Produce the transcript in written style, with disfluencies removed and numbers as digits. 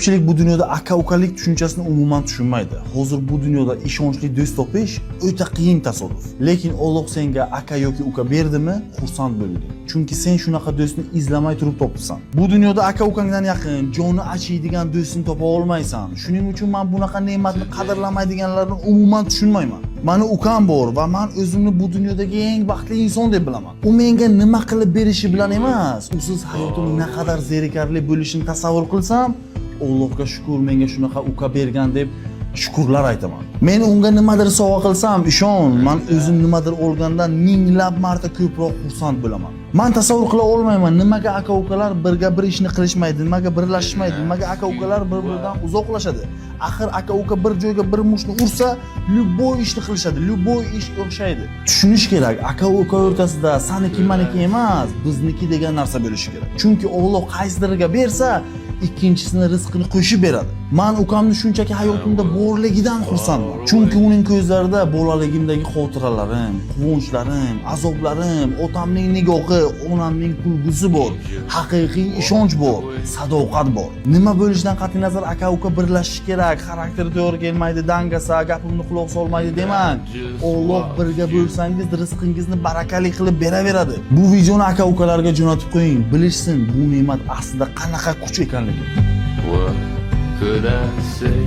Ko'pchilik bu dunyoda aka-ukalik tushunchasini umuman tushunmaydi. Hozir bu dunyoda ishonchli do'st topish o'ta qiyin tasodif. Lekin Alloh senga aka yoki uka berdimi, xursand bo'ling. Chunki sen shunaqa do'stni izlamay turib topibsan. Bu dunyoda aka-ukangdan yaqin, joni achiydigan do'stni topa olmaysan. Shuning uchun men bunaqa ne'matni qadrlamaydiganlarni umuman tushunmayman. Mani ukam bor va men o'zimni bu dunyodagi eng baxtli inson deb bilaman. U menga nima qilib berishi bilan emas, usiz hayotim naqadar zerikarli bo'lishini tasavvur qilsam, Allohga shukr menga shunaqa uka bergan deb shukrlar aytaman. Men unga nimadir sovg'a qilsam, ishon, men o'zim nimadir olgandan minglab marta ko'proq xursand bo'laman. Men tasavvur qila olmayman, nimaga aka-ukalar birga bir ishni qilishmaydi, nimaga birlashishmaydi, nimaga aka-ukalar bir-biridan uzoqlashadi. Axir aka-uka bir joyga bir mushni ursa, любой ishni qilishadi, любой ish o'xshaydi. Tushunish kerak, aka-uka o'rtasida saniki meniki emas, bizniki degan narsa bo'lishi kerak. Chunki Alloh qaysidiriga bersa, ikkinchisini rizqini qo'shib beradi. Men ukamni shunchaki hayotimda borligidan xursandman. Chunki uning ko'zlarida bolaligimdagi xotiralarim, quvonchlarim, azoblarim, otamning nigohi, onamning kulgusi bor, haqiqiy ishonch bor, sadoqat bor. Nima bo'lishidan qat'iy nazar aka-uka birlashish kerak, xarakteri to'g'ri kelmaydi, dangasa, gapimni quloq solmaydi demang. Alloh birga bo'lsangiz, rizqingizni barakali qilib beraveradi. Bu videoni aka-ukalarga jo'natib qo'ying, bilishsin bu ne'mat aslida qanaqa kuch ekanligini. What could I say?